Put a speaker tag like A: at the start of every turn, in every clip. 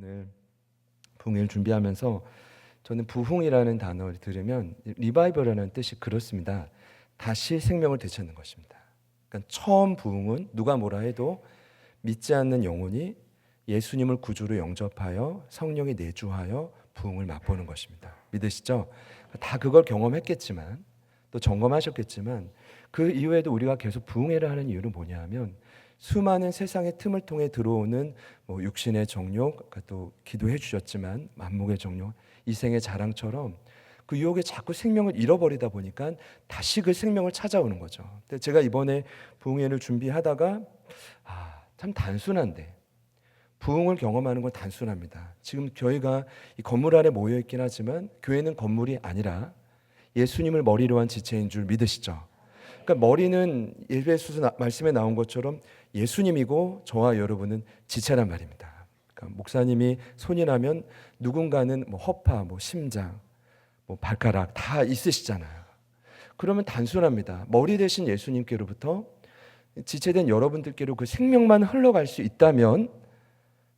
A: 오늘 부흥회를 준비하면서 저는 부흥이라는 단어를 들으면 리바이벌이라는 뜻이 그렇습니다. 다시 생명을 되찾는 것입니다. 그러니까 처음 부흥은 누가 뭐라 해도 믿지 않는 영혼이 예수님을 구주로 영접하여 성령이 내주하여 부흥을 맛보는 것입니다. 믿으시죠? 다 그걸 경험했겠지만 또 점검하셨겠지만 그 이후에도 우리가 계속 부흥회를 하는 이유는 뭐냐 하면 수많은 세상의 틈을 통해 들어오는 육신의 정욕, 또 기도해 주셨지만 만목의 정욕, 이생의 자랑처럼 그 유혹에 자꾸 생명을 잃어버리다 보니까 다시 그 생명을 찾아오는 거죠. 근데 제가 이번에 부흥회를 준비하다가 참 단순한데 부흥을 경험하는 건 단순합니다. 지금 교회가 이 건물 안에 모여 있긴 하지만 교회는 건물이 아니라 예수님을 머리로 한 지체인 줄 믿으시죠? 그러니까 머리는 예배에서 말씀에 나온 것처럼 예수님이고 저와 여러분은 지체란 말입니다. 그러니까 목사님이 손이라면 누군가는 허파, 심장, 발가락 다 있으시잖아요. 그러면 단순합니다. 머리 대신 예수님께로부터 지체된 여러분들께로 그 생명만 흘러갈 수 있다면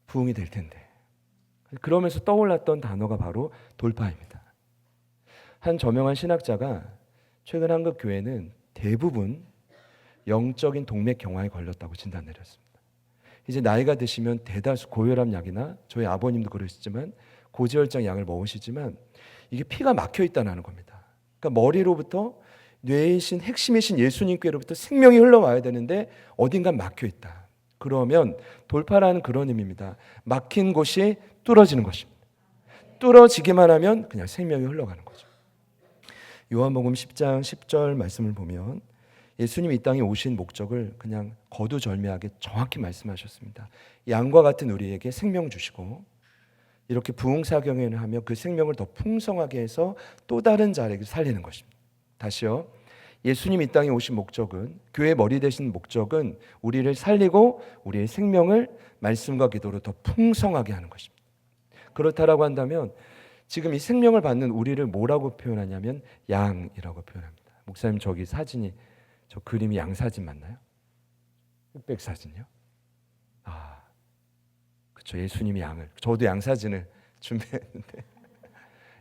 A: 부흥이 될 텐데. 그러면서 떠올랐던 단어가 바로 돌파입니다. 한 저명한 신학자가 최근 한국 교회는 대부분 영적인 동맥 경화에 걸렸다고 진단 내렸습니다. 이제 나이가 드시면 대다수 고혈압 약이나 저희 아버님도 그러시지만 고지혈증 약을 먹으시지만 이게 피가 막혀 있다는 겁니다. 그러니까 머리로부터 뇌이신 핵심이신 예수님께로부터 생명이 흘러와야 되는데 어딘가 막혀 있다. 그러면 돌파라는 그런 의미입니다. 막힌 곳이 뚫어지는 것입니다. 뚫어지기만 하면 그냥 생명이 흘러가는 거죠. 요한복음 10장 10절 말씀을 보면 예수님이 이 땅에 오신 목적을 그냥 거두절미하게 정확히 말씀하셨습니다. 양과 같은 우리에게 생명 주시고 이렇게 부흥사경회를 하며 그 생명을 더 풍성하게 해서 또 다른 자에게 살리는 것입니다. 다시요. 예수님이 이 땅에 오신 목적은, 교회 머리 되신 목적은 우리를 살리고 우리의 생명을 말씀과 기도로 더 풍성하게 하는 것입니다. 그렇다라고 한다면 지금 이 생명을 받는 우리를 뭐라고 표현하냐면 양이라고 표현합니다. 목사님 저기 사진이 저 그림이 양 사진 맞나요? 흑백 사진이요? 그렇죠. 예수님이 양을. 저도 양 사진을 준비했는데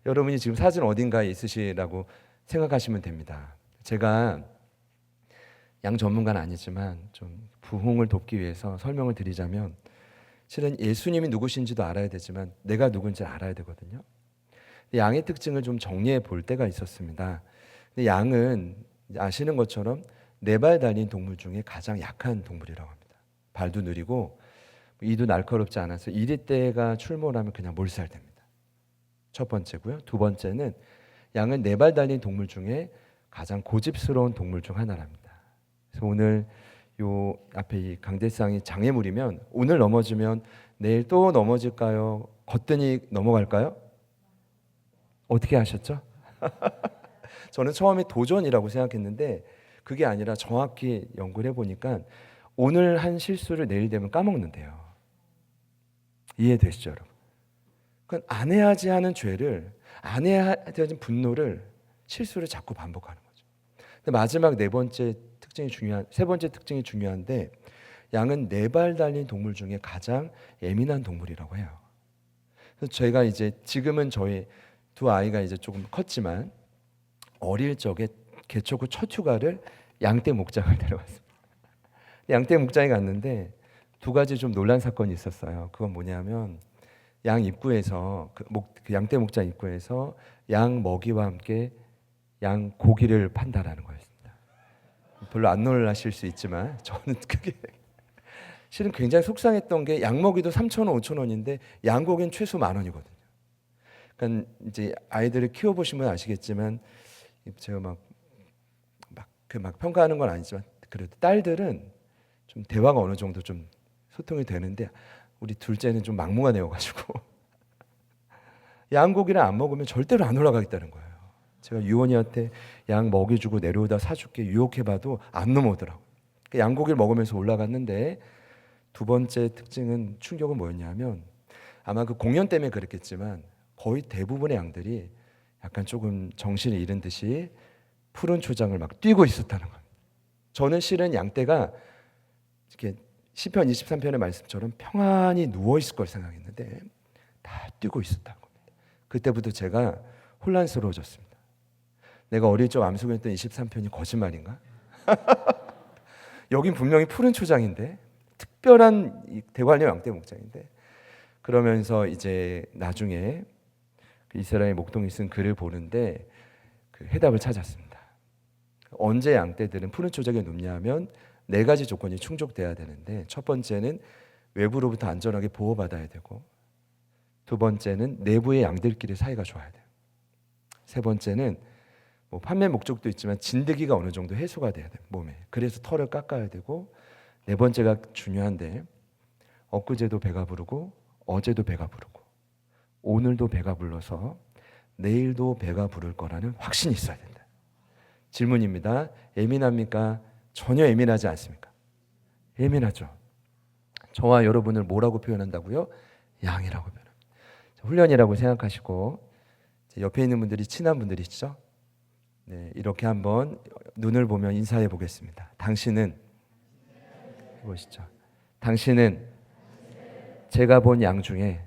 A: 여러분이 지금 사진 어딘가에 있으시라고 생각하시면 됩니다. 제가 양 전문가는 아니지만 좀 부흥을 돕기 위해서 설명을 드리자면 실은 예수님이 누구신지도 알아야 되지만 내가 누군지 알아야 되거든요. 양의 특징을 좀 정리해 볼 때가 있었습니다. 근데 양은 아시는 것처럼 네 발 달린 동물 중에 가장 약한 동물이라고 합니다. 발도 느리고 이도 날카롭지 않아서 이리떼가 출몰하면 그냥 몰살됩니다. 첫 번째고요. 두 번째는 양은 네 발 달린 동물 중에 가장 고집스러운 동물 중 하나랍니다. 그래서 오늘 요 앞에 이 강대상이 장애물이면 오늘 넘어지면 내일 또 넘어질까요? 거뜬히 넘어갈까요? 어떻게 하셨죠? 저는 처음에 도전이라고 생각했는데 그게 아니라 정확히 연구를 해보니까 오늘 한 실수를 내일 되면 까먹는데요. 이해되시죠, 여러분? 그러니까 안 해야지 하는 죄를, 안 해야지 하는 분노를, 실수를 자꾸 반복하는 거죠. 근데 마지막 세 번째 특징이 중요한데 양은 네 발 달린 동물 중에 가장 예민한 동물이라고 해요. 그래서 제가 이제 지금은 저희 두 아이가 이제 조금 컸지만 어릴 적에 개척 후 첫 휴가를 양떼 목장을 데려갔습니다. 양떼 목장에 갔는데 두 가지 좀 논란 사건이 있었어요. 그건 뭐냐면 양 입구에서 그 양떼 목장 입구에서 양 먹이와 함께 양 고기를 판다라는 거였습니다. 별로 안 놀라실 수 있지만 저는 그게 실은 굉장히 속상했던 게 양 먹이도 3,000원, 5,000원인데 양 고기는 최소 10,000원이거든요. 그러니까 이제 아이들을 키워보시면 아시겠지만 제가 막 평가하는 건 아니지만 그래도 딸들은 좀 대화가 어느 정도 좀 소통이 되는데 우리 둘째는 좀 막무가내여가지고 양고기를 안 먹으면 절대로 안 올라가겠다는 거예요. 제가 유원이한테 양 먹여주고 내려오다 사줄게 유혹해봐도 안 넘어오더라고요. 그러니까 양고기를 먹으면서 올라갔는데 두 번째 특징은 충격은 뭐였냐면 아마 그 공연 때문에 그랬겠지만 거의 대부분의 양들이 약간 조금 정신을 잃은 듯이 푸른 초장을 막 뛰고 있었다는 겁니다. 저는 실은 양떼가 이렇게 시편 23편의 말씀처럼 평안히 누워 있을 걸 생각했는데 다 뛰고 있었다는 겁니다. 그때부터 제가 혼란스러워졌습니다. 내가 어릴 적 암송했던 23편이 거짓말인가? 여긴 분명히 푸른 초장인데, 특별한 대관령 양떼 목장인데. 그러면서 이제 나중에 이스라엘 목동이 쓴 글을 보는데 그 해답을 찾았습니다. 언제 양떼들은 푸른 초장에 눕냐 하면 네 가지 조건이 충족돼야 되는데, 첫 번째는 외부로부터 안전하게 보호받아야 되고, 두 번째는 내부의 양들끼리 사이가 좋아야 돼요. 세 번째는 뭐 판매 목적도 있지만 진드기가 어느 정도 해소가 돼야 돼요, 몸에. 그래서 털을 깎아야 되고, 네 번째가 중요한데, 엊그제도 배가 부르고 어제도 배가 부르고 오늘도 배가 불러서 내일도 배가 부를 거라는 확신이 있어야 된다. 질문입니다. 예민합니까? 전혀 예민하지 않습니까? 예민하죠. 저와 여러분을 뭐라고 표현한다고요? 양이라고 표현합니다. 훈련이라고 생각하시고, 옆에 있는 분들이 친한 분들이시죠? 네, 이렇게 한번 눈을 보며 인사해 보겠습니다. 당신은, 해보시죠. 당신은 제가 본 양 중에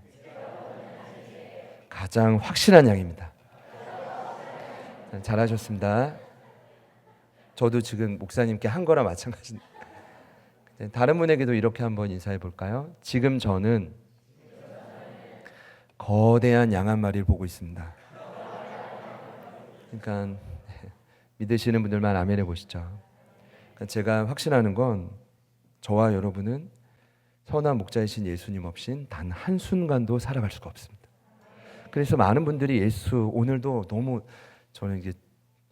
A: 가장 확실한 양입니다. 잘하셨습니다. 저도 지금 목사님께 한 거랑 마찬가지입니다. 다른 분에게도 이렇게 한번 인사해 볼까요? 지금 저는 거대한 양 한 마리를 보고 있습니다. 그러니까 믿으시는 분들만 아멘 해보시죠. 그러니까 제가 확신하는 건 저와 여러분은 선한 목자이신 예수님 없인 단 한순간도 살아갈 수가 없습니다. 그래서 많은 분들이 예수, 오늘도 너무 저는 이게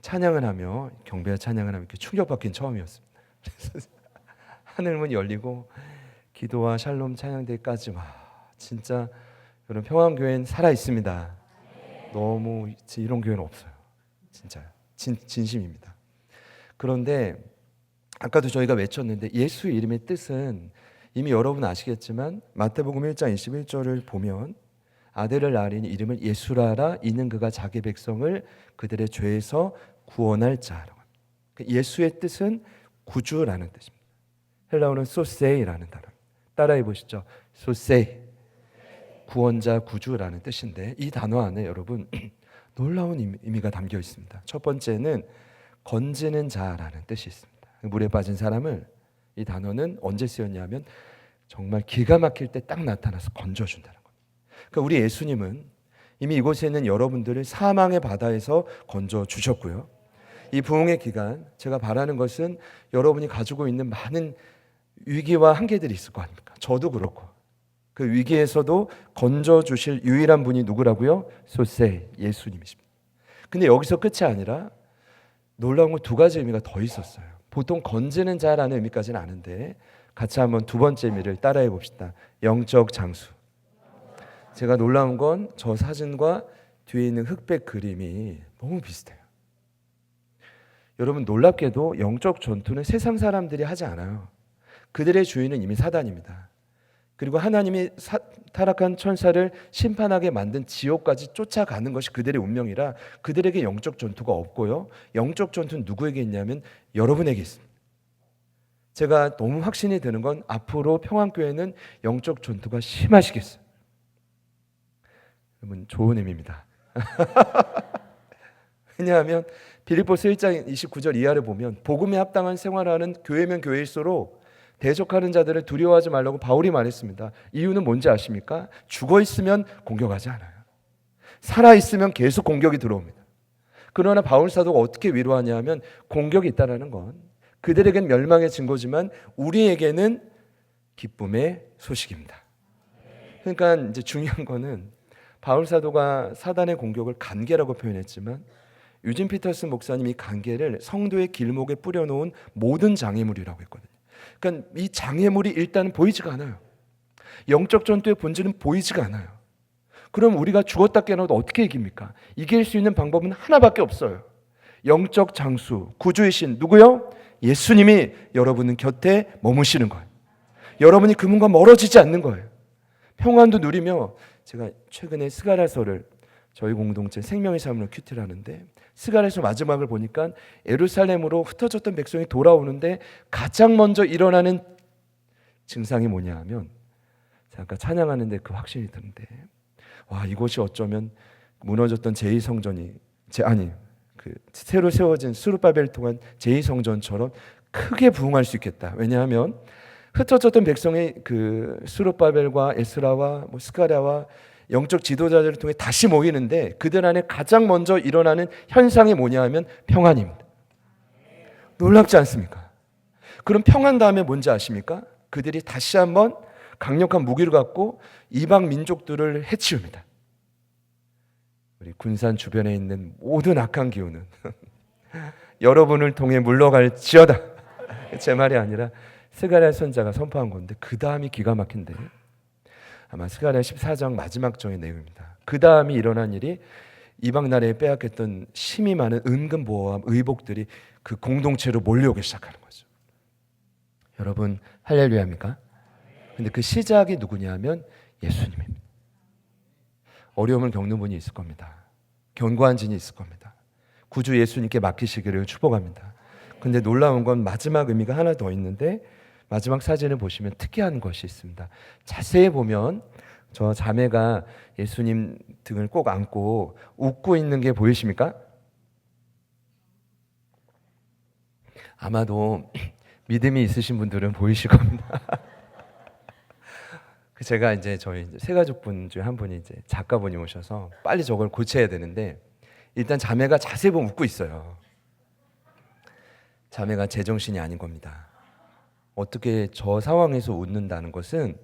A: 찬양을 하며, 경배와 찬양을 하며 이렇게 충격받긴 처음이었습니다. 그래서 하늘문 열리고 기도와 샬롬 찬양대까지, 와, 진짜 여러분, 평안교회는 살아 있습니다. 너무 이런 교회는 없어요. 진짜요. 진심입니다. 그런데 아까도 저희가 외쳤는데, 예수의 이름의 뜻은 이미 여러분 아시겠지만 마태복음 1장 21절을 보면 아들을 낳으리니 이름을 예수라라, 이는 그가 자기 백성을 그들의 죄에서 구원할 자라고 합니다. 예수의 뜻은 구주라는 뜻입니다. 헬라어는 소세이라는 단어. 따라해 보시죠. 소세이, 구원자, 구주라는 뜻인데, 이 단어 안에 여러분 놀라운 의미가 담겨 있습니다. 첫 번째는 건지는 자라는 뜻이 있습니다. 물에 빠진 사람을, 이 단어는 언제 쓰였냐면 정말 기가 막힐 때 딱 나타나서 건져준다는 겁니다. 그러니까 우리 예수님은 이미 이곳에 있는 여러분들을 사망의 바다에서 건져주셨고요. 이 부흥의 기간, 제가 바라는 것은 여러분이 가지고 있는 많은 위기와 한계들이 있을 거 아닙니까? 저도 그렇고. 그 위기에서도 건져주실 유일한 분이 누구라고요? 소세, 예수님이십니다. 근데 여기서 끝이 아니라 놀라운 건 두 가지 의미가 더 있었어요. 보통 건지는 자라는 의미까지는 아는데, 같이 한번 두 번째 의미를 따라해 봅시다. 영적 장수. 제가 놀라운 건 저 사진과 뒤에 있는 흑백 그림이 너무 비슷해요. 여러분, 놀랍게도 영적 전투는 세상 사람들이 하지 않아요. 그들의 주인은 이미 사단입니다. 그리고 하나님이 타락한 천사를 심판하게 만든 지옥까지 쫓아가는 것이 그들의 운명이라 그들에게 영적 전투가 없고요. 영적 전투는 누구에게 있냐면 여러분에게 있습니다. 제가 너무 확신이 드는 건 앞으로 평안교회는 영적 전투가 심하시겠어요. 여러분, 좋은 의미입니다. 왜냐하면 빌립보서 1장 29절 이하를 보면 복음에 합당한 생활하는 교회면 교회일수록 대적하는 자들을 두려워하지 말라고 바울이 말했습니다. 이유는 뭔지 아십니까? 죽어 있으면 공격하지 않아요. 살아 있으면 계속 공격이 들어옵니다. 그러나 바울 사도가 어떻게 위로하냐 하면, 공격이 있다는 건 그들에겐 멸망의 증거지만 우리에게는 기쁨의 소식입니다. 그러니까 이제 중요한 거는 바울 사도가 사단의 공격을 간계라고 표현했지만, 유진 피터슨 목사님이 간계를 성도의 길목에 뿌려놓은 모든 장애물이라고 했거든요. 그러니까 이 장애물이 일단 보이지가 않아요. 영적 전투의 본질은 보이지가 않아요. 그럼 우리가 죽었다 깨어나도 어떻게 이깁니까? 이길 수 있는 방법은 하나밖에 없어요. 영적 장수, 구주이신 누구요? 예수님이 여러분 곁에 머무시는 거예요. 여러분이 그분과 멀어지지 않는 거예요. 평안도 누리며, 제가 최근에 스가랴서를 저희 공동체 생명의 삶으로 큐티를 하는데, 스가랴서 마지막을 보니까 예루살렘으로 흩어졌던 백성이 돌아오는데 가장 먼저 일어나는 증상이 뭐냐 하면, 제가 아까 찬양하는데 그 확신이 드는데, 와, 이곳이 어쩌면 무너졌던 제2성전이 새로 세워진 스룹바벨을 통한 제2성전처럼 크게 부흥할 수 있겠다. 왜냐하면 흩어졌던 백성이 그 스룹바벨과 에스라와 스가랴와 영적 지도자들을 통해 다시 모이는데 그들 안에 가장 먼저 일어나는 현상이 뭐냐 하면 평안입니다. 놀랍지 않습니까? 그럼 평안 다음에 뭔지 아십니까? 그들이 다시 한번 강력한 무기를 갖고 이방 민족들을 해치웁니다. 우리 군산 주변에 있는 모든 악한 기운은 여러분을 통해 물러갈지어다. 제 말이 아니라 스가랴 선자가 선포한 건데 그 다음이 기가 막힌데 아마 스가랴 14장 마지막 장의 내용입니다. 그 다음이 일어난 일이 이방 나라에 빼앗겼던 힘이 많은 은근 보호와 의복들이 그 공동체로 몰려오기 시작하는 거죠. 여러분 할렐루야입니까? 근데 그 시작이 누구냐면 예수님입니다. 어려움을 겪는 분이 있을 겁니다. 견고한 진이 있을 겁니다. 구주 예수님께 맡기시기를 축복합니다. 근데 놀라운 건 마지막 의미가 하나 더 있는데 마지막 사진을 보시면 특이한 것이 있습니다. 자세히 보면 저 자매가 예수님 등을 꼭 안고 웃고 있는 게 보이십니까? 아마도 믿음이 있으신 분들은 보이실 겁니다. 제가 이제 저희 세 가족분 중에 한 분이 이제 작가분이 오셔서 빨리 저걸 고쳐야 되는데 일단 자매가 자세히 보면 웃고 있어요. 자매가 제정신이 아닌 겁니다. 어떻게 저 상황에서 웃는다는 것은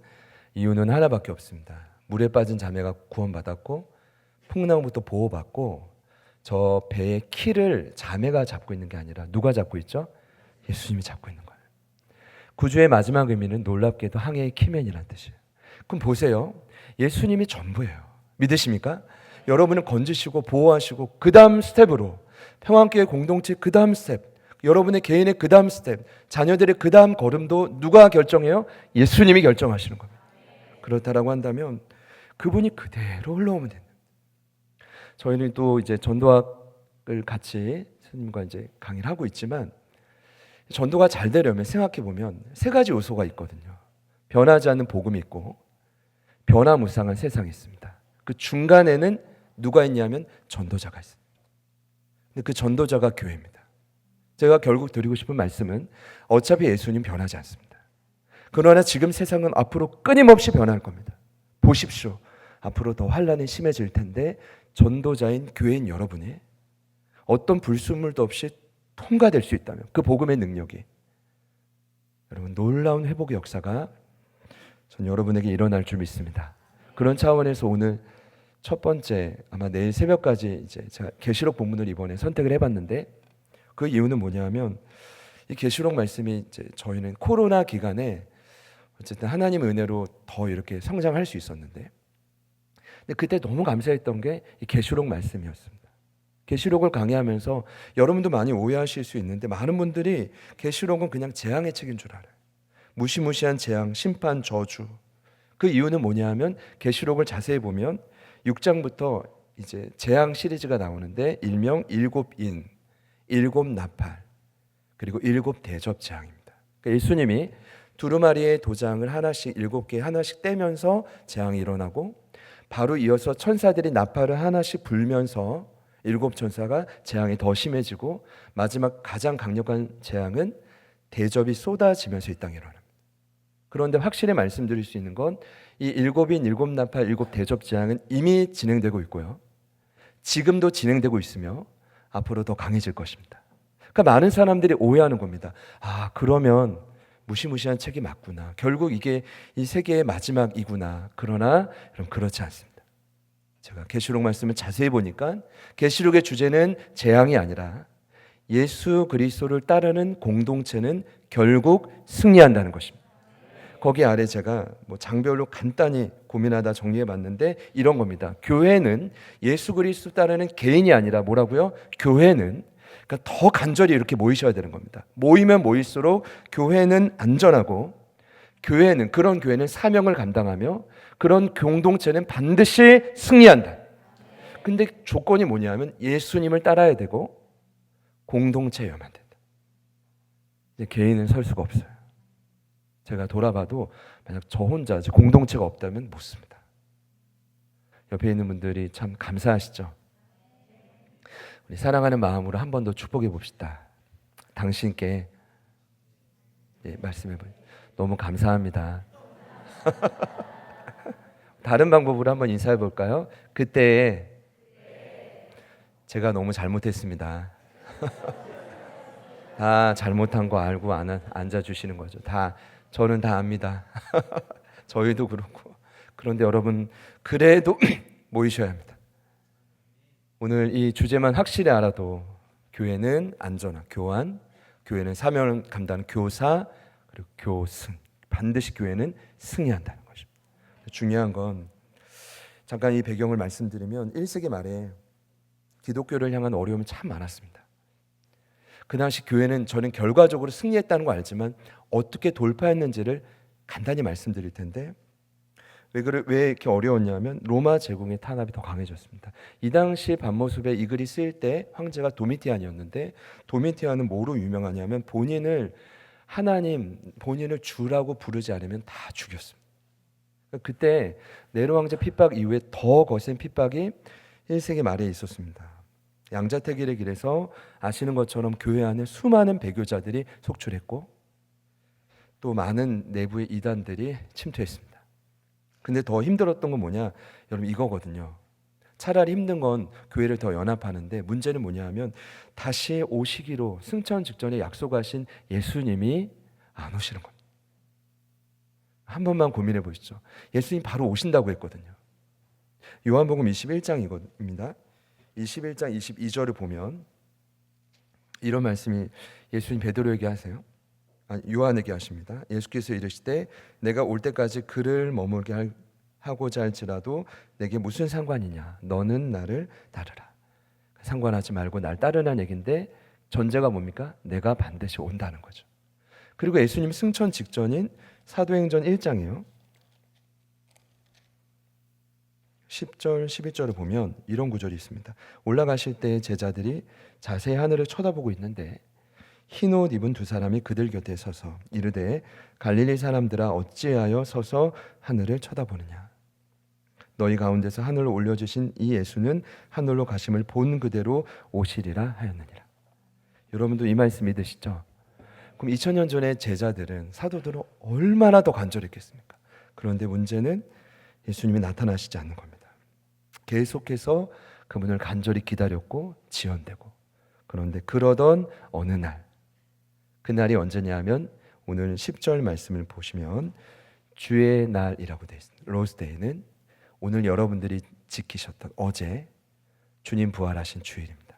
A: 이유는 하나밖에 없습니다. 물에 빠진 자매가 구원받았고 풍랑부터 보호받고 저 배의 키를 자매가 잡고 있는 게 아니라 누가 잡고 있죠? 예수님이 잡고 있는 거예요. 구주의 마지막 의미는 놀랍게도 항해의 키맨이라는 뜻이에요. 그럼 보세요. 예수님이 전부예요. 믿으십니까? 여러분을 건지시고 보호하시고 그 다음 스텝으로 평안교회 공동체 그 다음 스텝, 여러분의 개인의 그 다음 스텝, 자녀들의 그 다음 걸음도 누가 결정해요? 예수님이 결정하시는 겁니다. 그렇다라고 한다면 그분이 그대로 흘러오면 됩니다. 저희는 또 이제 전도학을 같이 스님과 이제 강의를 하고 있지만 전도가 잘 되려면 생각해 보면 세 가지 요소가 있거든요. 변하지 않는 복음이 있고 변화무쌍한 세상이 있습니다. 그 중간에는 누가 있냐면 전도자가 있습니다. 근데 그 전도자가 교회입니다. 제가 결국 드리고 싶은 말씀은 어차피 예수님 변하지 않습니다. 그러나 지금 세상은 앞으로 끊임없이 변할 겁니다. 보십시오. 앞으로 더 환란이 심해질 텐데 전도자인 교회인 여러분이 어떤 불순물도 없이 통과될 수 있다면 그 복음의 능력이 여러분 놀라운 회복의 역사가 전 여러분에게 일어날 줄 믿습니다. 그런 차원에서 오늘 첫 번째 아마 내일 새벽까지 이제 제가 계시록 본문을 이번에 선택을 해봤는데 그 이유는 뭐냐면 이 계시록 말씀이 이제 저희는 코로나 기간에 어쨌든 하나님의 은혜로 더 이렇게 성장할 수 있었는데 근데 그때 너무 감사했던 게 이 계시록 말씀이었습니다. 계시록을 강의하면서 여러분도 많이 오해하실 수 있는데 많은 분들이 계시록은 그냥 재앙의 책인 줄 알아요. 무시무시한 재앙, 심판, 저주. 그 이유는 뭐냐 하면 계시록을 자세히 보면 6장부터 이제 재앙 시리즈가 나오는데 일명 7인, 7나팔, 그리고 7대접 재앙입니다. 그러니까 예수님이 두루마리의 도장을 하나씩 7개 하나씩 떼면서 재앙이 일어나고 바로 이어서 천사들이 나팔을 하나씩 불면서 7천사가 재앙이 더 심해지고 마지막 가장 강력한 재앙은 대접이 쏟아지면서 이 땅에 일어납니다. 그런데 확실히 말씀드릴 수 있는 건 이 7인, 7나팔, 7대접 재앙은 이미 진행되고 있고요. 지금도 진행되고 있으며 앞으로 더 강해질 것입니다. 그러니까 많은 사람들이 오해하는 겁니다. 아, 그러면 무시무시한 책이 맞구나. 결국 이게 이 세계의 마지막이구나. 그러나 여러분 그렇지 않습니다. 제가 계시록 말씀을 자세히 보니까 계시록의 주제는 재앙이 아니라 예수 그리스도를 따르는 공동체는 결국 승리한다는 것입니다. 거기 아래 제가 장별로 간단히 고민하다 정리해봤는데 이런 겁니다. 교회는 예수 그리스도 따르는 개인이 아니라 뭐라고요? 교회는 그러니까 더 간절히 이렇게 모이셔야 되는 겁니다. 모이면 모일수록 교회는 안전하고 그런 교회는 사명을 감당하며 그런 공동체는 반드시 승리한다. 근데 조건이 뭐냐면 예수님을 따라야 되고 공동체여야만 된다. 이제 개인은 설 수가 없어요. 제가 돌아봐도 만약 저 혼자 공동체가 없다면 못 씁니다. 옆에 있는 분들이 참 감사하시죠? 우리 사랑하는 마음으로 한 번 더 축복해 봅시다. 당신께 말씀해 보세요. 너무 감사합니다. 다른 방법으로 한번 인사해 볼까요? 그때 제가 너무 잘못했습니다. 다 잘못한 거 알고 앉아주시는 거죠. 저는 다 압니다. 저희도 그렇고. 그런데 여러분, 그래도 모이셔야 합니다. 오늘 이 주제만 확실히 알아도 교회는 안전한 교환, 교회는 사명을 감당하는 교사, 그리고 교승. 반드시 교회는 승리한다는 것입니다. 중요한 건 잠깐 이 배경을 말씀드리면 1세기 말에 기독교를 향한 어려움이 참 많았습니다. 그 당시 교회는 저는 결과적으로 승리했다는 거 알지만 어떻게 돌파했는지를 간단히 말씀드릴 텐데 왜 이렇게 어려웠냐면 로마 제국의 탄압이 더 강해졌습니다. 이 당시 반모습에 이 글이 쓰일 때 황제가 도미티안이었는데 도미티안은 뭐로 유명하냐면 본인을 주라고 부르지 않으면 다 죽였습니다. 그때 네로 황제 핍박 이후에 더 거센 핍박이 1세기 말에 있었습니다. 양자택일의 길에서 아시는 것처럼 교회 안에 수많은 배교자들이 속출했고 또 많은 내부의 이단들이 침투했습니다. 근데 더 힘들었던 건 뭐냐? 여러분 이거거든요. 차라리 힘든 건 교회를 더 연합하는데 문제는 뭐냐 하면 다시 오시기로 승천 직전에 약속하신 예수님이 안 오시는 겁니다. 한 번만 고민해 보시죠. 예수님 바로 오신다고 했거든요. 요한복음 21장입니다. 21장 22절을 보면 이런 말씀이 예수님 베드로에게 하세요. 요한에게 하십니다. 예수께서 이르시되 내가 올 때까지 그를 머물게 하고자 할지라도 내게 무슨 상관이냐? 너는 나를 따르라. 상관하지 말고 날 따르라는 얘기인데 전제가 뭡니까? 내가 반드시 온다는 거죠. 그리고 예수님 승천 직전인 사도행전 1장이에요. 10절, 11절을 보면 이런 구절이 있습니다. 올라가실 때 제자들이 자세히 하늘을 쳐다보고 있는데 흰 옷 입은 두 사람이 그들 곁에 서서 이르되 갈릴리 사람들아 어찌하여 서서 하늘을 쳐다보느냐? 너희 가운데서 하늘로 올려주신 이 예수는 하늘로 가심을 본 그대로 오시리라 하였느니라. 여러분도 이 말씀 믿으시죠? 그럼 2000년 전에 제자들은 사도들은 얼마나 더 간절했겠습니까? 그런데 문제는 예수님이 나타나시지 않는 겁니다. 계속해서 그분을 간절히 기다렸고 지연되고 그런데 그러던 어느 날 그날이 언제냐 하면 오늘 10절 말씀을 보시면 주의 날이라고 되어 있습니다. 로스데이는 오늘 여러분들이 지키셨던 어제 주님 부활하신 주일입니다.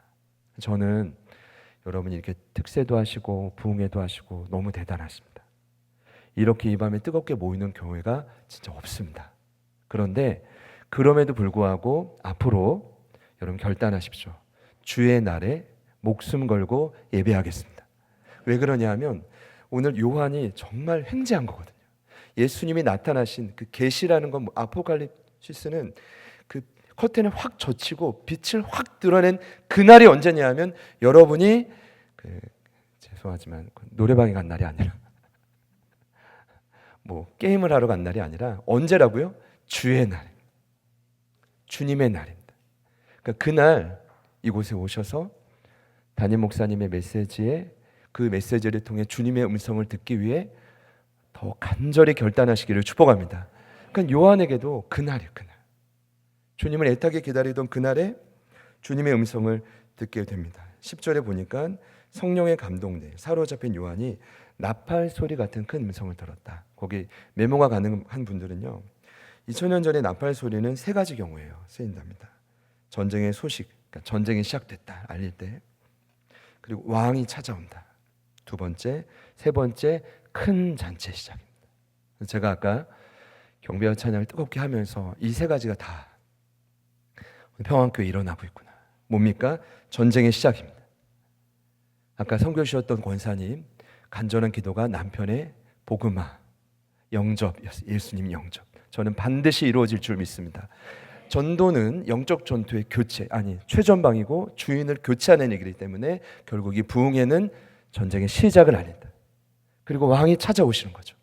A: 저는 여러분이 이렇게 특세도 하시고 부흥회도 하시고 너무 대단하십니다. 이렇게 이 밤에 뜨겁게 모이는 교회가 진짜 없습니다. 그런데 그럼에도 불구하고 앞으로 여러분 결단하십시오. 주의 날에 목숨 걸고 예배하겠습니다. 왜 그러냐 하면 오늘 요한이 정말 횡재한 거거든요. 예수님이 나타나신 그 계시라는 건 아포칼립시스는 그 커튼을 확 젖히고 빛을 확 드러낸 그날이 언제냐 하면 여러분이 죄송하지만 노래방에 간 날이 아니라 게임을 하러 간 날이 아니라 언제라고요? 주의 날, 주님의 날입니다. 그러니까 그날 이곳에 오셔서 담임 목사님의 메시지에 그 메시지를 통해 주님의 음성을 듣기 위해 더 간절히 결단하시기를 축복합니다. 그러니까 요한에게도 그날이에요. 그날 주님을 애타게 기다리던 그날에 주님의 음성을 듣게 됩니다. 10절에 보니까 성령의 감동돼 사로잡힌 요한이 나팔 소리 같은 큰 음성을 들었다. 거기 메모가 가능한 분들은요 2000년 전에 나팔 소리는 세 가지 경우에요 쓰인답니다. 전쟁의 소식, 그러니까 전쟁이 시작됐다 알릴 때, 그리고 왕이 찾아온다 두 번째, 세 번째 큰 잔치 시작입니다. 제가 아까 경배와 찬양을 뜨겁게 하면서 이 세 가지가 다 평안교회에 일어나고 있구나. 뭡니까? 전쟁의 시작입니다. 아까 선교 주셨던 권사님 간절한 기도가 남편의 복음화 영접이었어요. 예수님 영접. 저는 반드시 이루어질 줄 믿습니다. 전도는 영적 전투의 교체, 최전방이고 주인을 교체하는 얘기이기 때문에 결국 이 부흥회는 전쟁의 시작을 알린다. 그리고 왕이 찾아오시는 거죠.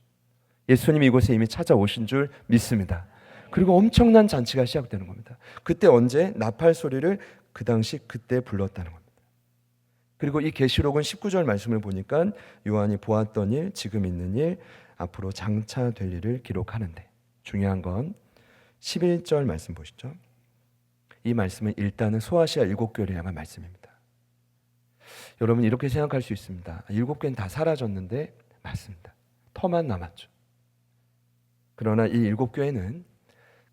A: 예수님이 이곳에 이미 찾아오신 줄 믿습니다. 그리고 엄청난 잔치가 시작되는 겁니다. 그때 언제? 나팔 소리를 그 당시 그때 불렀다는 겁니다. 그리고 이 계시록은 19절 말씀을 보니까 요한이 보았던 일, 지금 있는 일, 앞으로 장차 될 일을 기록하는데 중요한 건 11절 말씀 보시죠. 이 말씀은 일단은 소아시아 7교회를 향한 말씀입니다. 여러분 이렇게 생각할 수 있습니다. 7교회는 다 사라졌는데 맞습니다. 터만 남았죠. 그러나 이 7교회는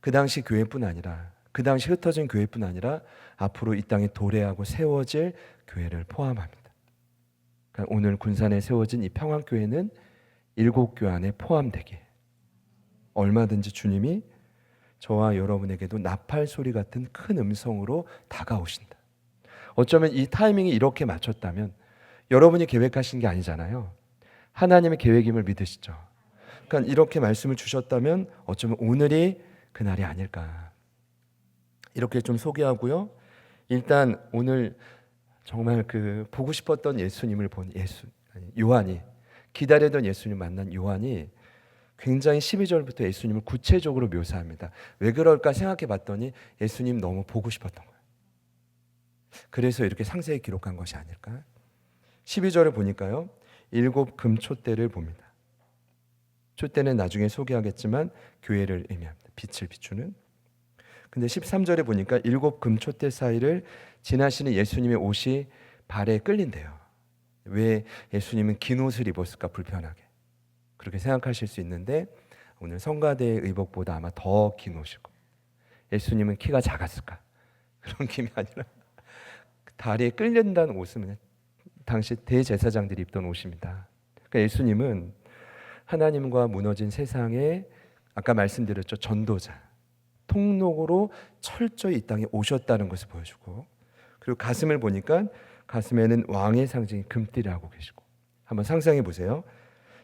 A: 그 당시 교회뿐 아니라 그 당시 흩어진 교회뿐 아니라 앞으로 이 땅에 도래하고 세워질 교회를 포함합니다. 그러니까 오늘 군산에 세워진 이 평안교회는 7교회 안에 포함되게 얼마든지 주님이 저와 여러분에게도 나팔 소리 같은 큰 음성으로 다가오신다. 어쩌면 이 타이밍이 이렇게 맞췄다면 여러분이 계획하신 게 아니잖아요. 하나님의 계획임을 믿으시죠. 그러니까 이렇게 말씀을 주셨다면 어쩌면 오늘이 그날이 아닐까. 이렇게 좀 소개하고요. 일단 오늘 정말 그 보고 싶었던 예수님을 본 요한이 기다리던 예수님 만난 요한이 굉장히 12절부터 예수님을 구체적으로 묘사합니다. 왜 그럴까 생각해 봤더니 예수님 너무 보고 싶었던 거예요. 그래서 이렇게 상세히 기록한 것이 아닐까? 12절을 보니까요. 7 금촛대를 봅니다. 촛대는 나중에 소개하겠지만 교회를 의미합니다. 빛을 비추는. 근데 13절에 보니까 7 금촛대 사이를 지나시는 예수님의 옷이 발에 끌린대요. 왜 예수님은 긴 옷을 입었을까? 불편하게. 그렇게 생각하실 수 있는데 오늘 성가대의 의복보다 아마 더 긴 옷이고 예수님은 키가 작았을까? 그런 kim이 아니라 다리에 끌린다는 옷은 당시 대제사장들이 입던 옷입니다. 그러니까 예수님은 하나님과 무너진 세상에 아까 말씀드렸죠. 전도자, 통로로 철저히 이 땅에 오셨다는 것을 보여주고 그리고 가슴을 보니까 가슴에는 왕의 상징인 금띠를 하고 계시고 한번 상상해 보세요.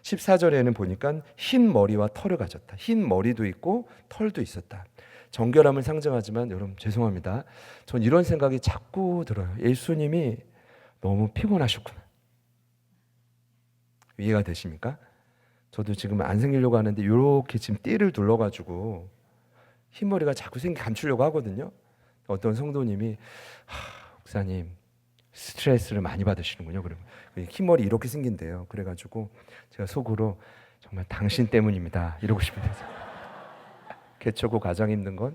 A: 14절에는 보니까 흰 머리와 털을 가졌다. 흰 머리도 있고 털도 있었다. 정결함을 상징하지만 여러분 죄송합니다. 전 이런 생각이 자꾸 들어요. 예수님이 너무 피곤하셨구나. 이해가 되십니까? 저도 지금 안 생기려고 하는데 이렇게 지금 띠를 둘러가지고 흰머리가 자꾸 감추려고 하거든요. 어떤 성도님이 목사님 스트레스를 많이 받으시는군요. 그러면 흰머리 이렇게 생긴대요. 그래가지고 제가 속으로 정말 당신 때문입니다. 이러고 싶은데 개척고 가장 힘든 것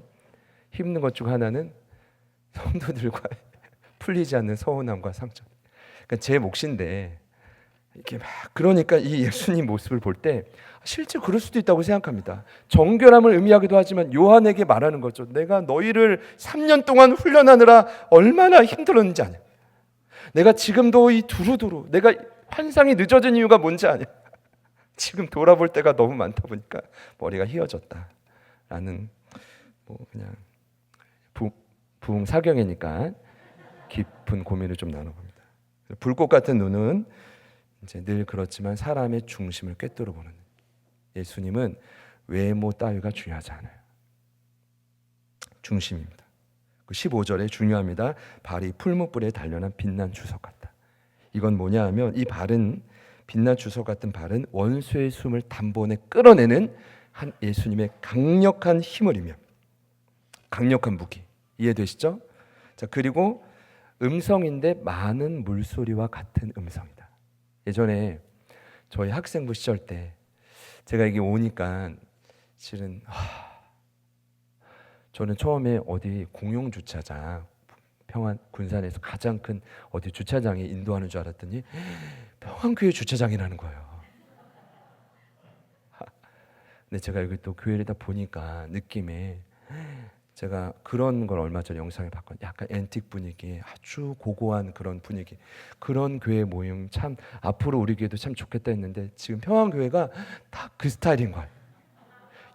A: 중 하나는 성도들과 풀리지 않는 서운함과 상처. 그러니까 제 몫인데 이렇게 막 그러니까 이 예수님 모습을 볼 때 실제 그럴 수도 있다고 생각합니다. 정결함을 의미하기도 하지만 요한에게 말하는 거죠. 내가 너희를 3년 동안 훈련하느라 얼마나 힘들었는지 아냐. 내가 지금도 이 두루두루 내가 환상이 늦어진 이유가 뭔지 아냐. 지금 돌아볼 때가 너무 많다 보니까 머리가 휘어졌다라는 그냥 부흥 사경이니까 깊은 고민을 좀 나눠봅니다. 불꽃 같은 눈은 이제 늘 그렇지만 사람의 중심을 꿰뚫어 보는 예수님은 외모 따위가 중요하지 않아요. 중심입니다. 15절에 중요합니다. 발이 풀무불에 단련한 빛난 주석 같다. 이건 뭐냐 하면 이 발은 빛난 주석 같은 발은 원수의 숨을 단번에 끌어내는 한 예수님의 강력한 힘을 의미합니다. 강력한 무기. 이해되시죠? 자, 그리고 음성인데 많은 물소리와 같은 음성이다. 예전에 저희 학생부 시절 때 제가 여기 오니까 실은 저는 처음에 어디 공용 주차장 평안 군산에서 가장 큰 어디 주차장에 인도하는 줄 알았더니 평안교회 주차장이라는 거예요. 근데 제가 여기 또 교회를 다 보니까 느낌에 제가 그런 걸 얼마 전에 영상에 봤거든요. 약간 앤틱 분위기, 아주 고고한 그런 분위기. 그런 교회 모임 참 앞으로 우리 교회도 참 좋겠다 했는데 지금 평안교회가 다 그 스타일인 거예요.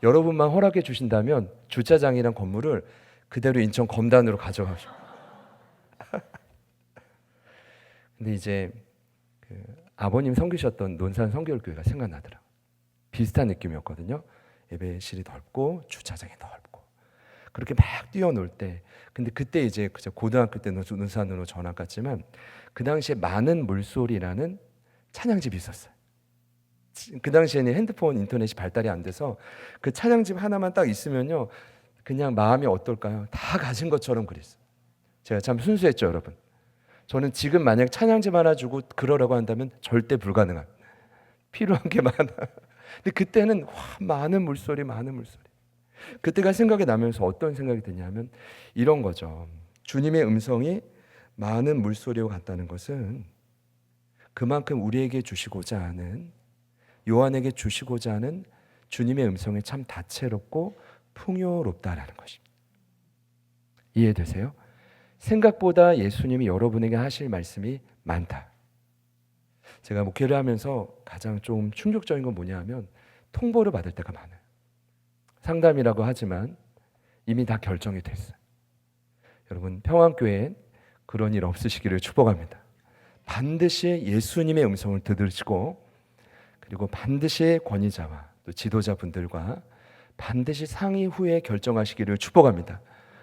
A: 여러분만 허락해 주신다면 주차장이란 건물을 그대로 인천 검단으로 가져가시고. 근데 이제 그 아버님 섬기셨던 논산 성결교회가 생각나더라고요. 비슷한 느낌이었거든요. 예배실이 넓고 주차장이 넓고. 그렇게 막 뛰어놀 때 근데 그때 이제 고등학교 때 논산으로 전학 갔지만 그 당시에 많은 물소리라는 찬양집이 있었어요. 그 당시에는 핸드폰 인터넷이 발달이 안 돼서 그 찬양집 하나만 딱 있으면요 그냥 마음이 어떨까요? 다 가진 것처럼 그랬어요. 제가 참 순수했죠, 여러분. 저는 지금 만약 찬양집 하나 주고 그러라고 한다면 절대 불가능한, 필요한 게 많아. 근데 그때는 많은 물소리. 그때가 생각이 나면서 어떤 생각이 드냐면 이런 거죠. 주님의 음성이 많은 물소리와 같다는 것은 그만큼 우리에게 주시고자 하는, 요한에게 주시고자 하는 주님의 음성이 참 다채롭고 풍요롭다라는 것입니다. 이해되세요? 생각보다 예수님이 여러분에게 하실 말씀이 많다. 제가 목회를 하면서 가장 좀 충격적인 건 뭐냐 하면 통보를 받을 때가 많아요. 상담이라고 하지만 이미 다 결정이 됐어요. 여러분, 평안교회엔 그런 일 없으시기를 축복합니다. 반드시 예수님의 음성을 들으시고, 그리고 반드시 권위자와 또 지도자분들과 반드시 상의 후에 결정하시기를 축복합니다.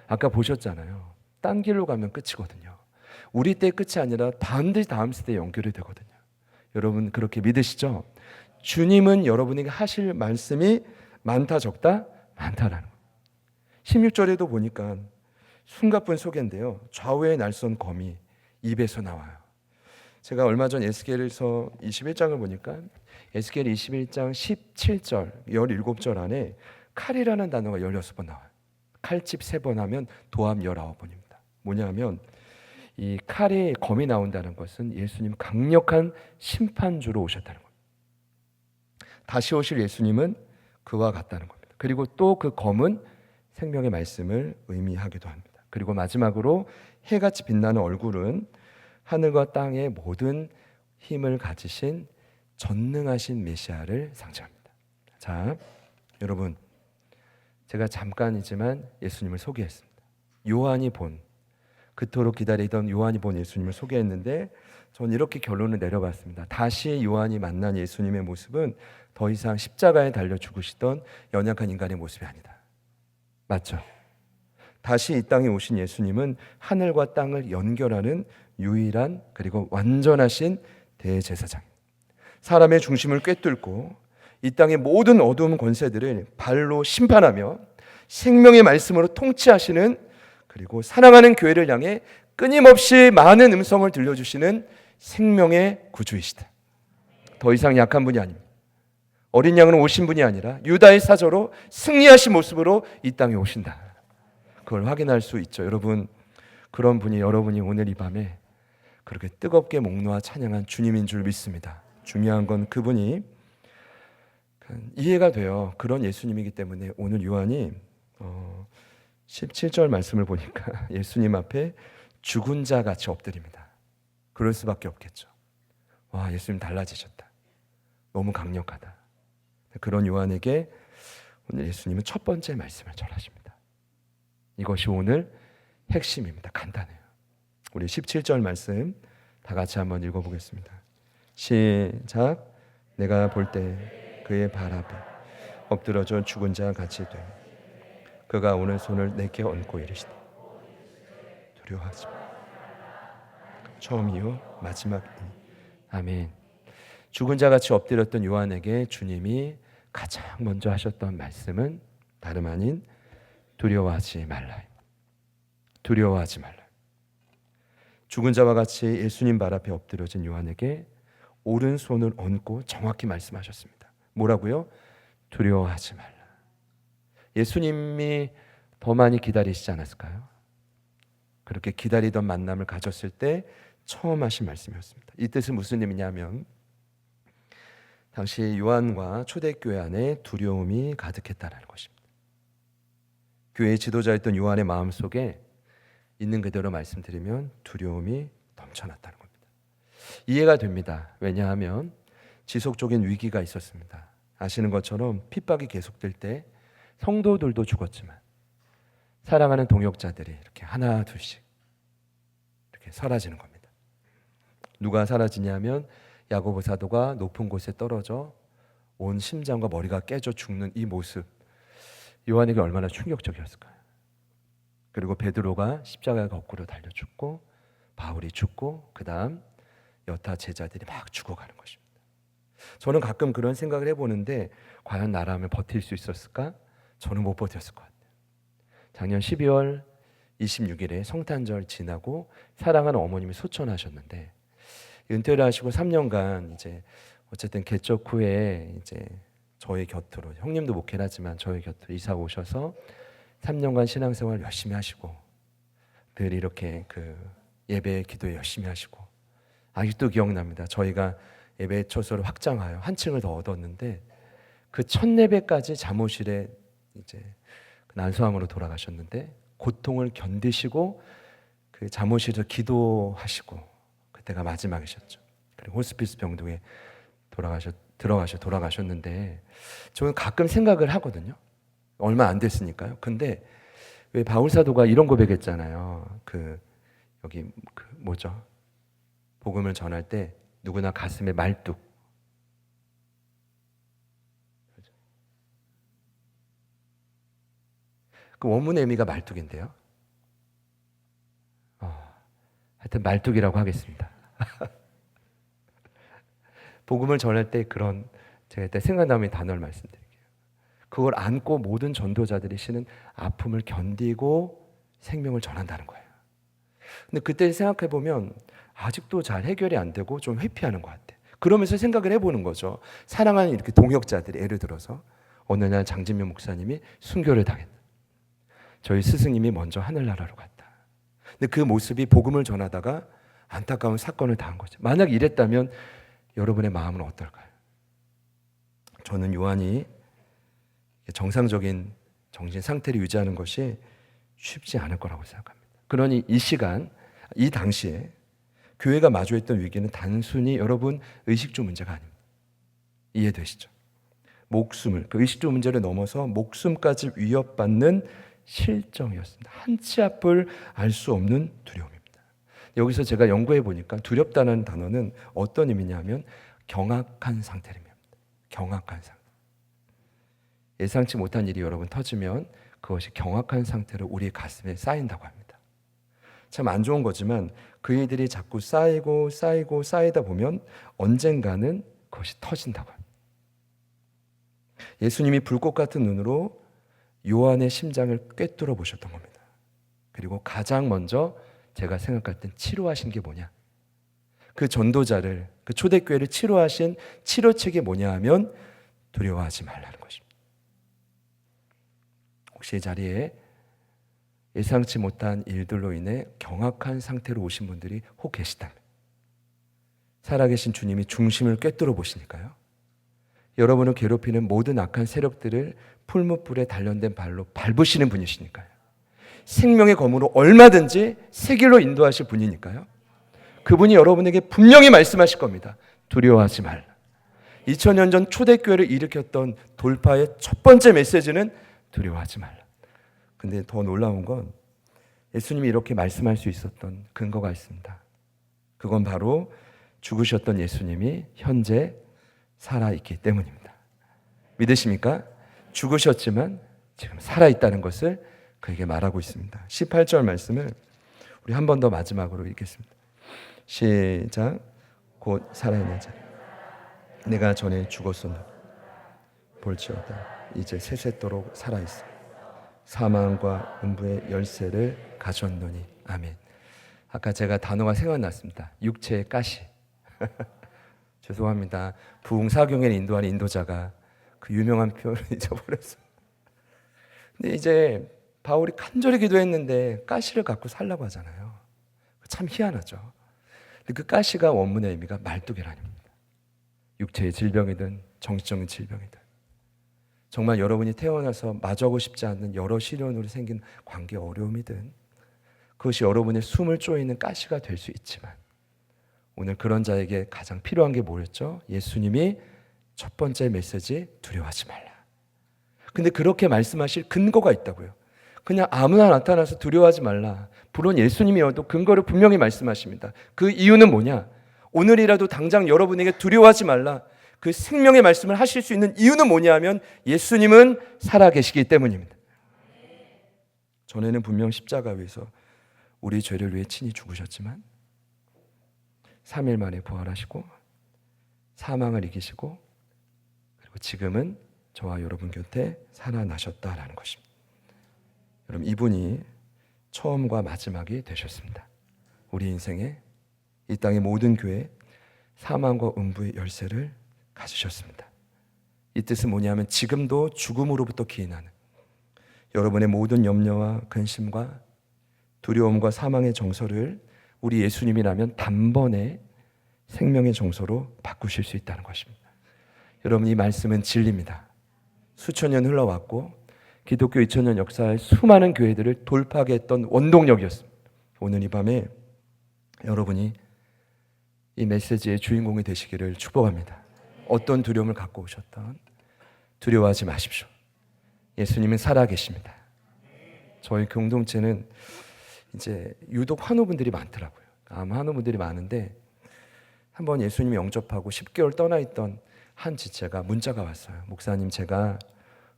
A: 아까 보셨잖아요. 딴 길로 가면 끝이거든요. 우리 때 끝이 아니라 반드시 다음 세대에 연결이 되거든요. 여러분 그렇게 믿으시죠? 주님은 여러분에게 하실 말씀이 많다 적다? 많다라는 거예요. 16절에도 보니까 숨가쁜 소개인데요. 좌우의 날선 검이 입에서 나와요. 제가 얼마 전 에스겔에서 21장을 보니까 에스겔 21장 17절, 17절 안에 칼이라는 단어가 16번 나와요. 칼집 3번 하면 도합 19번입니다. 뭐냐면 이 칼에 검이 나온다는 것은 예수님 강력한 심판주로 오셨다는 겁니다. 다시 오실 예수님은 그와 같다는 겁니다. 그리고 또 그 검은 생명의 말씀을 의미하기도 합니다. 그리고 마지막으로 해같이 빛나는 얼굴은 하늘과 땅의 모든 힘을 가지신 전능하신 메시아를 상징합니다. 자, 여러분, 제가 잠깐이지만 예수님을 소개했습니다. 요한이 본, 그토록 기다리던 요한이 본 예수님을 소개했는데 저는 이렇게 결론을 내려봤습니다. 다시 요한이 만난 예수님의 모습은 더 이상 십자가에 달려 죽으시던 연약한 인간의 모습이 아니다. 맞죠? 다시 이 땅에 오신 예수님은 하늘과 땅을 연결하는 유일한 그리고 완전하신 대제사장입니다. 사람의 중심을 꿰뚫고 이 땅의 모든 어두운 권세들을 발로 심판하며 생명의 말씀으로 통치하시는, 그리고 사랑하는 교회를 향해 끊임없이 많은 음성을 들려주시는 생명의 구주이시다. 더 이상 약한 분이 아닙니다. 어린 양으로 오신 분이 아니라 유다의 사자로 승리하신 모습으로 이 땅에 오신다. 그걸 확인할 수 있죠. 여러분, 그런 분이 여러분이 오늘 이 밤에 그렇게 뜨겁게 목놓아 찬양한 주님인 줄 믿습니다. 중요한 건 그분이 이해가 돼요. 그런 예수님이기 때문에 오늘 요한이 17절 말씀을 보니까 예수님 앞에 죽은 자 같이 엎드립니다. 그럴 수밖에 없겠죠. 와, 예수님 달라지셨다. 너무 강력하다. 그런 요한에게 오늘 예수님은 첫 번째 말씀을 전하십니다. 이것이 오늘 핵심입니다. 간단해요. 우리 17절 말씀 다 같이 한번 읽어보겠습니다. 시작. 내가 볼 때 그의 발 앞에 엎드러져 죽은 자 같이 되 그가 오늘 손을 내게 얹고 이르시되 두려워하지 마. 처음이요 마지막이니. 아멘. 죽은 자 같이 엎드렸던 요한에게 주님이 가장 먼저 하셨던 말씀은 다름 아닌 두려워하지 말라. 두려워하지 말라. 죽은 자와 같이 예수님 발 앞에 엎드려진 요한에게 오른손을 얹고 정확히 말씀하셨습니다. 뭐라고요? 두려워하지 말라. 예수님이 더 많이 기다리시지 않았을까요? 그렇게 기다리던 만남을 가졌을 때 처음 하신 말씀이었습니다. 이 뜻은 무슨 의미냐면 당시 요한과 초대교회 안에 두려움이 가득했다는 것입니다. 교회의 지도자였던 요한의 마음속에 있는 그대로 말씀드리면 두려움이 넘쳐났다는 겁니다. 이해가 됩니다. 왜냐하면 지속적인 위기가 있었습니다. 아시는 것처럼 핍박이 계속될 때 성도들도 죽었지만 사랑하는 동역자들이 이렇게 하나 둘씩 이렇게 사라지는 겁니다. 누가 사라지냐면 야고보 사도가 높은 곳에 떨어져 온 심장과 머리가 깨져 죽는 이 모습, 요한에게 얼마나 충격적이었을까요? 그리고 베드로가 십자가에 거꾸로 달려 죽고 바울이 죽고 그 다음 여타 제자들이 막 죽어가는 것입니다. 저는 가끔 그런 생각을 해보는데 과연 나라면 버틸 수 있었을까? 저는 못 버텼을 것 같아요. 작년 12월 26일에 성탄절 지나고 사랑하는 어머님이 소천하셨는데 은퇴를 하시고 3년간 이제 어쨌든 개척 후에 이제 저희 곁으로, 형님도 목회를 하지만 저희 곁으로 이사 오셔서 3년간 신앙생활 열심히 하시고 늘 이렇게 그 예배 기도에 열심히 하시고, 아직도 기억납니다. 저희가 예배 처소를 확장하여 한 층을 더 얻었는데 그 첫 예배까지 잠옷실에 이제 난소암으로 돌아가셨는데 고통을 견디시고 그 잠옷실에서 기도하시고 그때가 마지막이셨죠. 그리고 호스피스 병동에 돌아가셨는데 저는 가끔 생각을 하거든요. 얼마 안 됐으니까요. 근데 왜 바울 사도가 이런 고백했잖아요. 여기 뭐죠? 복음을 전할 때 누구나 가슴에 말뚝. 그 원문의 의미가 말뚝인데요. 하여튼 말뚝이라고 하겠습니다. 복음을 전할 때 제가 이때 생각나는 단어를 말씀드릴게요. 그걸 안고 모든 전도자들이 쉬는 아픔을 견디고 생명을 전한다는 거예요. 근데 그때 생각해 보면 아직도 잘 해결이 안 되고 좀 회피하는 것 같아요. 그러면서 생각을 해보는 거죠. 사랑하는 이렇게 동역자들이, 예를 들어서 어느 날 장진명 목사님이 순교를 당했다. 저희 스승님이 먼저 하늘나라로 갔다. 근데 그 모습이 복음을 전하다가 안타까운 사건을 당한 거죠. 만약 이랬다면 여러분의 마음은 어떨까요? 저는 요한이 정상적인 정신 상태를 유지하는 것이 쉽지 않을 거라고 생각합니다. 그러니 이 시간, 이 당시에 교회가 마주했던 위기는 단순히 여러분 의식주 문제가 아닙니다. 이해되시죠? 그 의식주 문제를 넘어서 목숨까지 위협받는 실정이었습니다. 한 치 앞을 알 수 없는 두려움입니다. 여기서 제가 연구해 보니까 두렵다는 단어는 어떤 의미냐면 경악한 상태입니다. 경악한 상태. 예상치 못한 일이 여러분 터지면 그것이 경악한 상태로 우리 가슴에 쌓인다고 합니다. 참 안 좋은 거지만 그 일들이 자꾸 쌓이다 보면 언젠가는 그것이 터진다고 합니다. 예수님이 불꽃 같은 눈으로 요한의 심장을 꿰뚫어 보셨던 겁니다. 그리고 가장 먼저 제가 생각할 땐 치료하신 게 뭐냐? 그 전도자를, 그 초대교회를 치료하신 치료책이 뭐냐 하면 두려워하지 말라는 것입니다. 혹시 이 자리에 예상치 못한 일들로 인해 경악한 상태로 오신 분들이 혹 계시다면 살아계신 주님이 중심을 꿰뚫어 보시니까요. 여러분을 괴롭히는 모든 악한 세력들을 풀무불에 단련된 발로 밟으시는 분이시니까요. 생명의 검으로 얼마든지 새 길로 인도하실 분이니까요. 그분이 여러분에게 분명히 말씀하실 겁니다. 두려워하지 말라. 2000년 전 초대교회를 일으켰던 돌파의 첫 번째 메시지는 두려워하지 말라. 근데 더 놀라운 건 예수님이 이렇게 말씀할 수 있었던 근거가 있습니다. 그건 바로 죽으셨던 예수님이 현재 살아있기 때문입니다. 믿으십니까? 죽으셨지만 지금 살아있다는 것을 그에게 말하고 있습니다. 18절 말씀을 우리 한 번 더 마지막으로 읽겠습니다. 시작. 곧 살아있는 자, 내가 전에 죽었었노라 볼지어다 이제 세세토록 살아있어 사망과 음부의 열쇠를 가졌노니. 아멘. 아까 제가 단어가 생각났습니다. 육체의 가시. 죄송합니다. 부흥사경에 인도하는 인도자가 그 유명한 표현을 잊어버렸어요. 근데 이제 바울이 간절히 기도했는데 가시를 갖고 살라고 하잖아요. 참 희한하죠. 근데 그 가시가 원문의 의미가 말뚝이라는 육체의 질병이든 정신적인 질병이든 정말 여러분이 태어나서 마주하고 싶지 않는 여러 시련으로 생긴 관계 어려움이든 그것이 여러분의 숨을 쪼이는 가시가 될 수 있지만 오늘 그런 자에게 가장 필요한 게 뭐였죠? 예수님이 첫 번째 메시지 두려워하지 말라. 근데 그렇게 말씀하실 근거가 있다고요. 그냥 아무나 나타나서 두려워하지 말라. 물론 예수님이어도 근거를 분명히 말씀하십니다. 그 이유는 뭐냐? 오늘이라도 당장 여러분에게 두려워하지 말라. 그 생명의 말씀을 하실 수 있는 이유는 뭐냐 하면 예수님은 살아계시기 때문입니다. 전에는 분명 십자가 위에서 우리 죄를 위해 친히 죽으셨지만 3일 만에 부활하시고 사망을 이기시고 그리고 지금은 저와 여러분 곁에 살아나셨다라는 것입니다. 여러분, 이분이 처음과 마지막이 되셨습니다. 우리 인생의 이 땅의 모든 교회 사망과 음부의 열쇠를 가지셨습니다. 이 뜻은 뭐냐면 지금도 죽음으로부터 기인하는 여러분의 모든 염려와 근심과 두려움과 사망의 정서를 우리 예수님이라면 단번에 생명의 정서로 바꾸실 수 있다는 것입니다. 여러분, 이 말씀은 진리입니다. 수천 년 흘러왔고 기독교 2000년 역사의 수많은 교회들을 돌파하게 했던 원동력이었습니다. 오늘 이 밤에 여러분이 이 메시지의 주인공이 되시기를 축복합니다. 어떤 두려움을 갖고 오셨던 두려워하지 마십시오. 예수님은 살아계십니다. 저희 공동체는 이제 유독 환우분들이 많더라고요. 환우분들이 많은데 한번 예수님이 영접하고 10개월 떠나 있던 한 지체가 문자가 왔어요. 목사님, 제가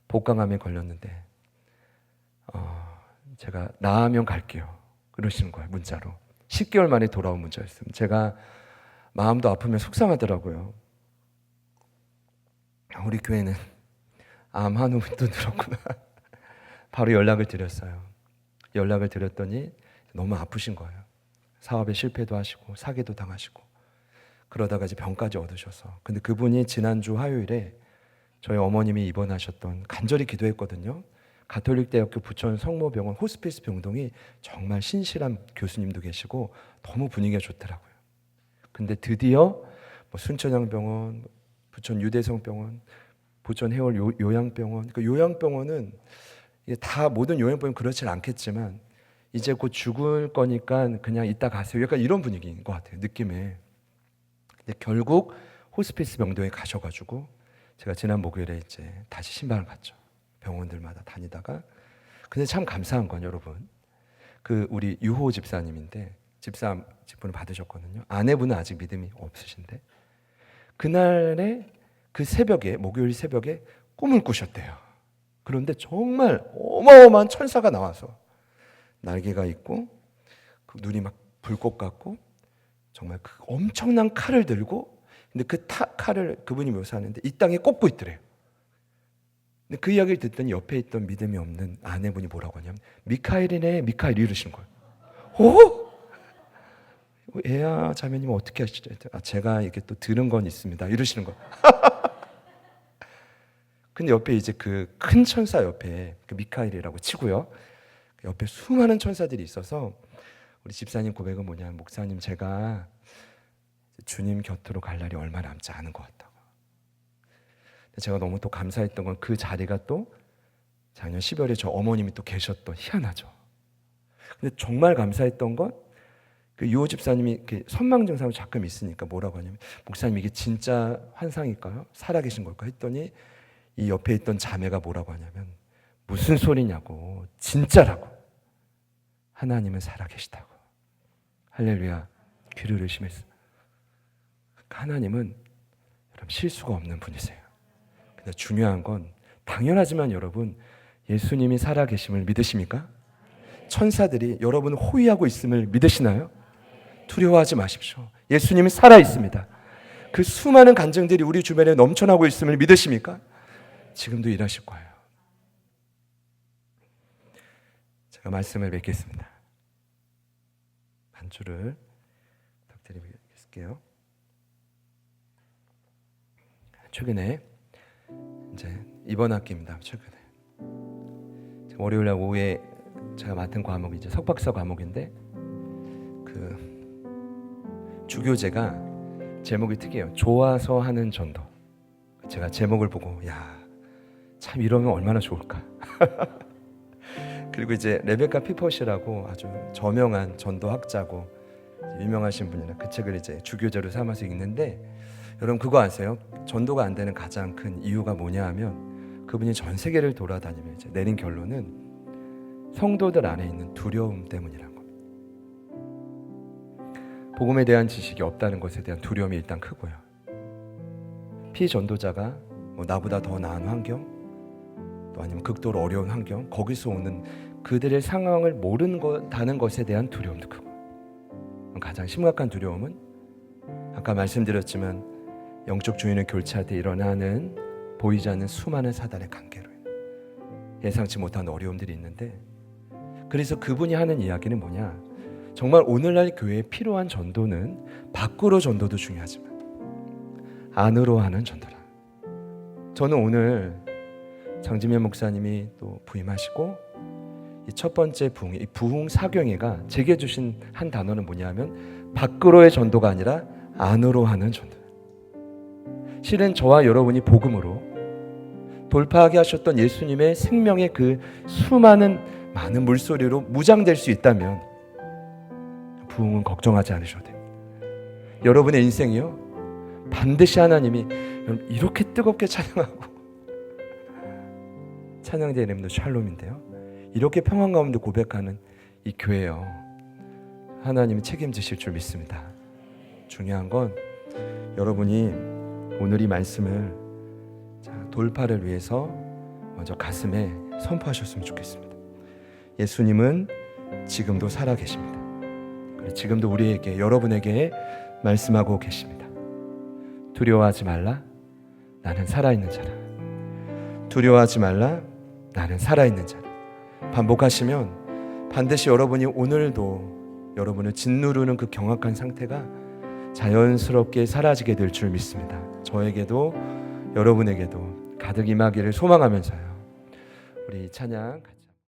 A: 복강암에 걸렸는데 제가 나으면 갈게요. 그러시는 거예요. 문자로. 10개월 만에 돌아온 문자였습니다. 제가 마음도 아프면 속상하더라고요. 우리 교회는 암 환우분도 늘었구나. 바로 연락을 드렸어요. 연락을 드렸더니 너무 아프신 거예요. 사업에 실패도 하시고 사기도 당하시고 그러다가 이제 병까지 얻으셔서. 근데 그분이 지난주 화요일에 저희 어머님이 입원하셨던, 간절히 기도했거든요. 가톨릭대학교 부천 성모병원 호스피스 병동이 정말 신실한 교수님도 계시고 너무 분위기가 좋더라고요. 근데 드디어 순천향병원, 부천 유대성병원, 부천 해월 요양병원, 그 요양병원은 이게 다 모든 요양병원 그렇진 않겠지만 이제 곧 죽을 거니까 그냥 이따 가세요. 약간 이런 분위기인 것 같아요. 느낌에. 근데 결국 호스피스 병동에 가셔가지고 제가 지난 목요일에 이제 다시 신방을 갔죠. 병원들마다 다니다가. 근데 참 감사한 건 여러분, 그 우리 유호 집사님인데 집분을 받으셨거든요. 아내분은 아직 믿음이 없으신데 그날에 그 새벽에, 목요일 새벽에 꿈을 꾸셨대요. 그런데 정말 어마어마한 천사가 나와서 날개가 있고 그 눈이 막 불꽃 같고 정말 그 엄청난 칼을 들고, 근데 그 칼을 그분이 묘사하는데 이 땅에 꽂고 있더래요. 근데 그 이야기를 듣더니 옆에 있던 믿음이 없는 아내분이 뭐라고 하냐면 미카엘이네, 미카엘 이러시는 거예요. 오? 애야 자매님 어떻게 하시죠? 제가 이렇게 또 들은 건 있습니다. 이러시는 거예요. 근데 옆에 이제 그 큰 천사 옆에 그 미카엘이라고 치고요. 옆에 수많은 천사들이 있어서 우리 집사님 고백은 뭐냐면 목사님, 제가 주님 곁으로 갈 날이 얼마 남지 않은 것 같다고. 제가 너무 또 감사했던 건 그 자리가 또 작년 12월에 저 어머님이 또 계셨던, 희한하죠. 근데 정말 감사했던 건 그 유호 집사님이 선망 증상이 가끔 있으니까 뭐라고 하냐면 목사님 이게 진짜 환상일까요? 살아계신 걸까? 했더니 이 옆에 있던 자매가 뭐라고 하냐면 무슨 소리냐고, 진짜라고. 하나님은 살아계시다고. 할렐루야. 귀를 의심했어. 하나님은 여러분 실수가 없는 분이세요. 근데 중요한 건 당연하지만 여러분, 예수님이 살아계심을 믿으십니까? 천사들이 여러분을 호위하고 있음을 믿으시나요? 두려워하지 마십시오. 예수님이 살아있습니다. 그 수많은 간증들이 우리 주변에 넘쳐나고 있음을 믿으십니까? 지금도 일하실 거예요. 제가 말씀을 맺겠습니다. 한 줄을 부탁드리겠습니다. 최근에 이제 이번 학기입니다. 최근에 월요일날 오후에 제가 맡은 과목이 이제 석박사 과목인데 그 주교제가 제목이 특이해요. 좋아서 하는 전도. 제가 제목을 보고 참 이러면 얼마나 좋을까. 그리고 이제 레베카 피퍼시라고 아주 저명한 전도학자고 유명하신 분이라 그 책을 이제 주교제로 삼아서 읽는데, 여러분 그거 아세요? 전도가 안 되는 가장 큰 이유가 뭐냐 하면 그분이 전 세계를 돌아다니며 이제 내린 결론은 성도들 안에 있는 두려움 때문이라는 겁니다. 복음에 대한 지식이 없다는 것에 대한 두려움이 일단 크고요. 피전도자가 나보다 더 나은 환경, 또 아니면 극도로 어려운 환경, 거기서 오는 그들의 상황을 모른다는 것에 대한 두려움도 크고, 가장 심각한 두려움은 아까 말씀드렸지만 영적 주인을 교체할 때 일어나는 보이지 않는 수많은 사단의 관계로 예상치 못한 어려움들이 있는데, 그래서 그분이 하는 이야기는 뭐냐? 정말 오늘날 교회에 필요한 전도는 밖으로 전도도 중요하지만 안으로 하는 전도라. 저는 오늘 장지면 목사님이 또 부임하시고 이 첫 번째 부흥, 이 부흥 사경회가 제게 주신 한 단어는 뭐냐면 밖으로의 전도가 아니라 안으로 하는 전도. 실은 저와 여러분이 복음으로 돌파하게 하셨던 예수님의 생명의 그 수많은 많은 물소리로 무장될 수 있다면 부흥은 걱정하지 않으셔도 됩니다. 여러분의 인생이요, 반드시 하나님이 이렇게 뜨겁게 찬양하고 찬양대의 이름도 샬롬인데요, 이렇게 평안 가운데 고백하는 이 교회요, 하나님이 책임지실 줄 믿습니다. 중요한 건 여러분이 오늘 이 말씀을 돌파를 위해서 먼저 가슴에 선포하셨으면 좋겠습니다. 예수님은 지금도 살아 계십니다. 지금도 우리에게, 여러분에게 말씀하고 계십니다. 두려워하지 말라, 나는 살아있는 자라. 두려워하지 말라, 나는 살아있는 자라. 반복하시면 반드시 여러분이 오늘도 여러분을 짓누르는 그 경악한 상태가 자연스럽게 사라지게 될 줄 믿습니다. 저에게도 여러분에게도 가득 임하기를 소망하면서요, 우리 찬양